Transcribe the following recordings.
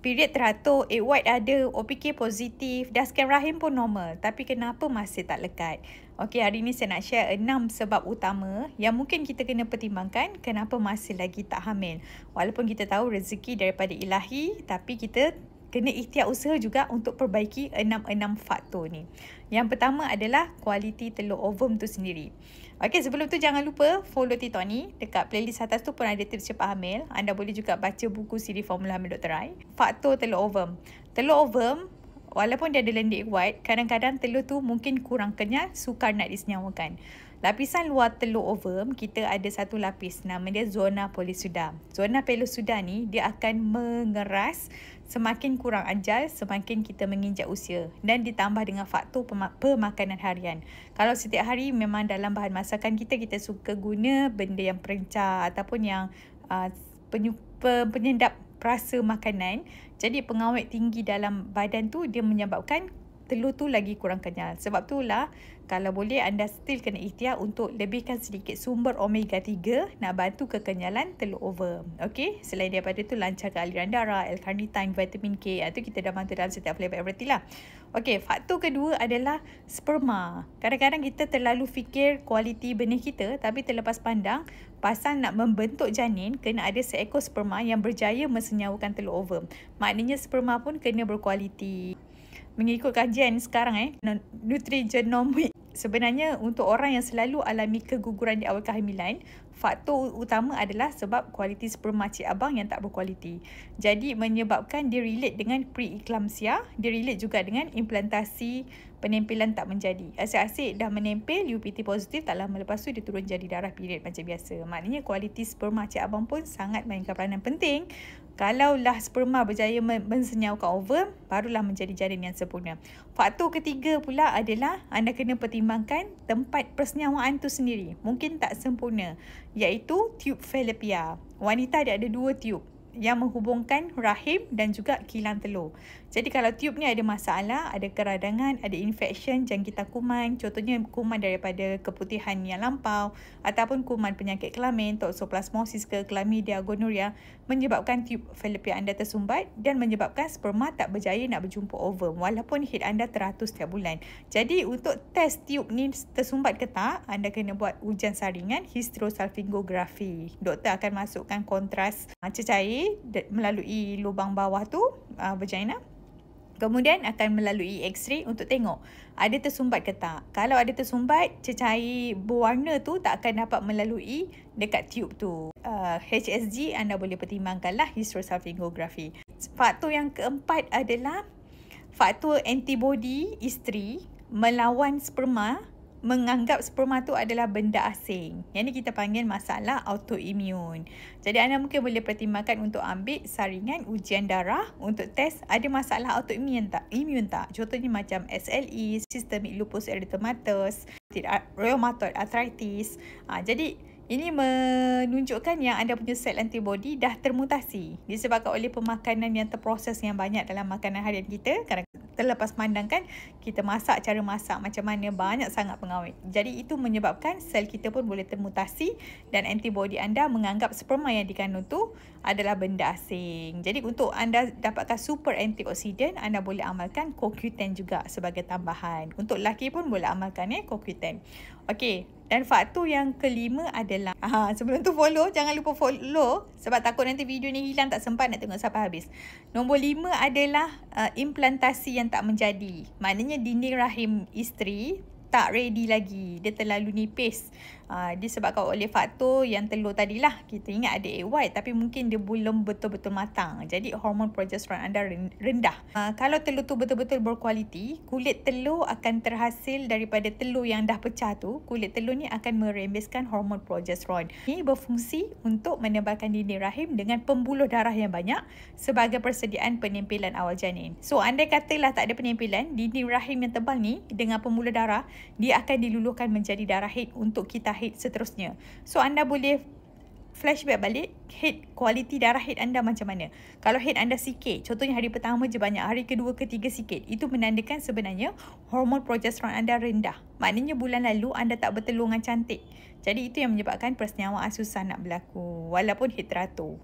period teratur, egg white ada, OPK positif, dah scan rahim pun normal. Tapi kenapa masih tak lekat? Okey, hari ni saya nak share 6 sebab utama yang mungkin kita kena pertimbangkan kenapa masih lagi tak hamil. Walaupun kita tahu rezeki daripada ilahi, tapi kita kena ikhtiar usaha juga untuk perbaiki 6 faktor ni. Yang pertama adalah kualiti telur ovum tu sendiri. Okey, sebelum tu jangan lupa follow Tito ni. Dekat playlist atas tu pun ada tips cepat hamil. Anda boleh juga baca buku siri Formula Hamil Dr. Rai. Faktor telur ovum. Telur ovum, walaupun dia ada lendir white, kadang-kadang telur tu mungkin kurang kenyal, sukar nak disenyawakan. Lapisan luar telur ovum, kita ada satu lapis, nama dia zona polysuda. Zona polysuda ni, dia akan mengeras, semakin kurang ajal, semakin kita menginjak usia. Dan ditambah dengan faktor pemakanan harian. Kalau setiap hari memang dalam bahan masakan kita, kita suka guna benda yang perencah ataupun yang penyedap rasa makanan. Jadi pengawet tinggi dalam badan tu, dia menyebabkan telur tu lagi kurang kenyal. Sebab itulah kalau boleh anda still kena ikhtiar untuk lebihkan sedikit sumber omega 3 nak bantu kekenyalan telur ovum. Okey, selain daripada tu lancarkan aliran darah, L-carnitine, vitamin K, itu kita dah bantu dalam setiap flavor everything lah. Okey, faktor kedua adalah sperma. Kadang-kadang kita terlalu fikir kualiti benih kita, tapi terlepas pandang pasal nak membentuk janin kena ada seekor sperma yang berjaya mensenyawakan telur ovum. Maknanya sperma pun kena berkualiti. Mengikut kajian sekarang Nutrigenomics, sebenarnya untuk orang yang selalu alami keguguran di awal kehamilan, faktor utama adalah sebab kualiti sperma cik abang yang tak berkualiti. Jadi menyebabkan dia relate dengan preeclampsia, dia relate juga dengan implantasi penempelan tak menjadi. Asyik-asyik dah menempel UPT positif, tak lama lepas tu dia turun jadi darah period macam biasa. Maknanya kualiti sperma cik abang pun sangat mainkan peranan penting. Kalaulah sperma berjaya mensenyawakan ovum, barulah menjadi janin yang sempurna. Faktor ketiga pula adalah anda kena pertimbangkan tempat persenyawaan tu sendiri. Mungkin tak sempurna, iaitu tube fallopian. Wanita dia ada 2 tube yang menghubungkan rahim dan juga kilang telur. Jadi kalau tube ni ada masalah, ada keradangan, ada infection, jangkitan kuman, contohnya kuman daripada keputihan yang lampau ataupun kuman penyakit kelamin, toxoplasmosis ke chlamydia, gonorrhea, menyebabkan tube fallopian anda tersumbat dan menyebabkan sperma tak berjaya nak berjumpa ovum walaupun head anda teratur setiap bulan. Jadi untuk test tube ni tersumbat ke tak, anda kena buat ujian saringan hysterosalpingografi. Doktor akan masukkan kontras cecair melalui lubang bawah tu, vagina. Kemudian akan melalui X-ray untuk tengok ada tersumbat ke tak. Kalau ada tersumbat, cecair berwarna tu tak akan dapat melalui dekat tube tu. HSG anda boleh pertimbangkanlah hysterosalpingografi. Faktor yang keempat adalah faktor antibody isteri melawan sperma, menganggap sperma tu adalah benda asing. Yang ni kita panggil masalah autoimun. Jadi anda mungkin boleh pertimbangkan untuk ambil saringan ujian darah untuk test ada masalah autoimun tak. Contohnya macam SLE, systemic lupus erythematosus, rheumatoid arthritis. Jadi ini menunjukkan yang anda punya sel antibody dah termutasi disebabkan oleh pemakanan yang terproses yang banyak dalam makanan harian kita. Kadang terlepas pandangkan kita masak, cara masak macam mana, banyak sangat pengawet. Jadi itu menyebabkan sel kita pun boleh termutasi dan antibody anda menganggap sperma yang dikandung tu adalah benda asing. Jadi untuk anda dapatkan super antioksidan, anda boleh amalkan CoQ10 juga sebagai tambahan. Untuk lelaki pun boleh amalkan CoQ10. Okey, dan faktor yang kelima adalah sebelum tu jangan lupa follow sebab takut nanti video ni hilang, tak sempat nak tengok sampai habis. Nombor 5 adalah implantasi yang tak menjadi. Maknanya dinding rahim isteri tak ready lagi, dia terlalu nipis. Disebabkan oleh faktor yang telur tadilah. Kita ingat ada egg white tapi mungkin dia belum betul-betul matang. Jadi hormon progesteron anda rendah. Kalau telur tu betul-betul berkualiti, kulit telur akan terhasil daripada telur yang dah pecah tu. Kulit telur ni akan merembeskan hormon progesteron. Ini berfungsi untuk menebalkan dinding rahim dengan pembuluh darah yang banyak sebagai persediaan penempelan awal janin. So andai katalah tak ada penempelan, dinding rahim yang tebal ni dengan pembuluh darah, dia akan diluluhkan menjadi darah haid untuk kita haid seterusnya. So anda boleh flashback balik kualiti darah head anda macam mana. Kalau head anda sikit, contohnya hari pertama je banyak, hari kedua, ketiga sikit, itu menandakan sebenarnya hormon progesteron anda rendah. Maknanya bulan lalu anda tak bertelur dengan cantik. Jadi itu yang menyebabkan persenyawaan susah nak berlaku walaupun head teratur.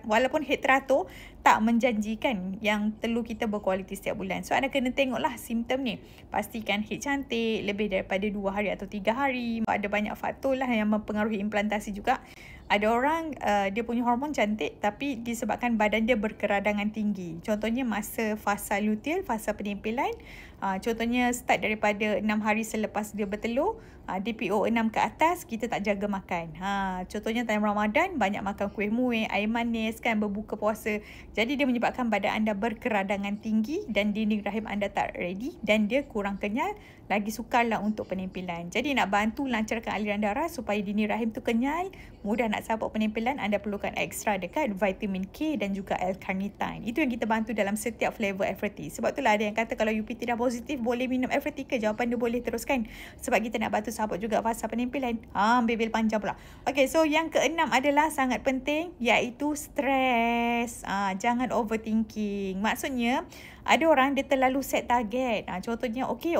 Walaupun head teratur tak menjanjikan yang telur kita berkualiti setiap bulan. So anda kena tengoklah simptom ni. Pastikan head cantik lebih daripada 2 hari atau 3 hari. Ada banyak faktor lah yang mempengaruhi implantasi juga. Ada orang dia punya hormon cantik tapi disebabkan badan dia berkeradangan tinggi. Contohnya masa fasa luteal, fasa penyempilan. Contohnya start daripada 6 hari selepas dia bertelur, DPO 6 ke atas, kita tak jaga makan. Contohnya time Ramadan, banyak makan kuih muih, air manis kan, berbuka puasa. Jadi dia menyebabkan badan anda berkeradangan tinggi dan dinding rahim anda tak ready dan dia kurang kenyal, lagi sukarlah untuk penyempilan. Jadi nak bantu lancarkan aliran darah supaya dinding rahim tu kenyal, mudah nak support penyempilan, anda perlukan ekstra dekat vitamin K dan juga L-carnitine. Itu yang kita bantu dalam setiap flavor FRT. Sebab itulah ada yang kata kalau UPT dah positif, boleh minum FRT ke? Jawapan dia boleh teruskan. Sebab kita nak bantu support juga fasa penyempilan. Ambil panjang pula. Okay, so yang keenam adalah sangat penting, iaitu stres. Jangan overthinking. Maksudnya, ada orang dia terlalu set target. Contohnya, okay,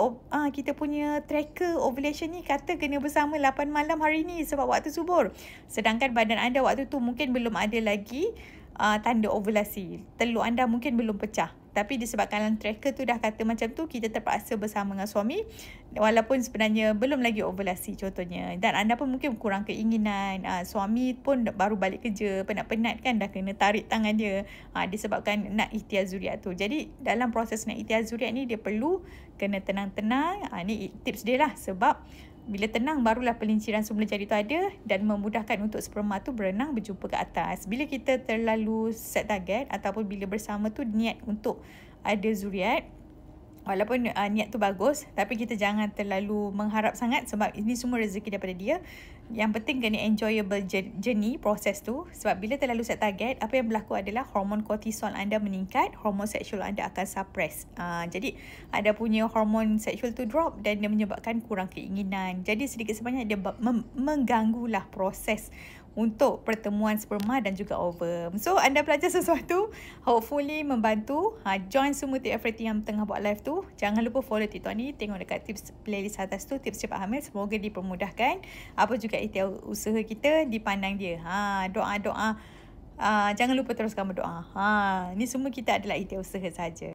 kita punya tracker ovulation ni kata kena bersama 8 malam hari ni sebab waktu subur. Sedangkan badan anda waktu tu mungkin belum ada lagi tanda ovulasi. Telur anda mungkin belum pecah. Tapi disebabkan tracker tu dah kata macam tu, kita terpaksa bersama dengan suami walaupun sebenarnya belum lagi ovulasi contohnya. Dan anda pun mungkin kurang keinginan. Suami pun baru balik kerja, penat-penat kan, dah kena tarik tangan dia. Disebabkan nak ikhtiar zuriat tu. Jadi dalam proses nak ikhtiar zuriat ni, dia perlu kena tenang-tenang. Ni tips dia lah, sebab bila tenang barulah pelinciran semula jari tu ada dan memudahkan untuk sperma tu berenang berjumpa ke atas. Bila kita terlalu set target ataupun bila bersama tu niat untuk ada zuriat, walaupun niat tu bagus, tapi kita jangan terlalu mengharap sangat sebab ini semua rezeki daripada dia. Yang penting kena enjoyable journey, proses tu. Sebab bila terlalu set target, apa yang berlaku adalah hormon kortisol anda meningkat, hormon seksual anda akan suppress. Jadi ada punya hormon seksual tu drop dan dia menyebabkan kurang keinginan. Jadi sedikit sebanyak dia mengganggulah proses untuk pertemuan sperma dan juga ovum. So anda belajar sesuatu, hopefully membantu. Join semua TFRT yang tengah buat live tu. Jangan lupa follow TikTok ni, tengok dekat tips playlist atas tu, tips cepat hamil. Semoga dipermudahkan. Apa juga ikhtiar usaha kita dipandang dia. Doa-doa. Jangan lupa teruskan berdoa. Ni semua kita adalah ikhtiar usaha saja.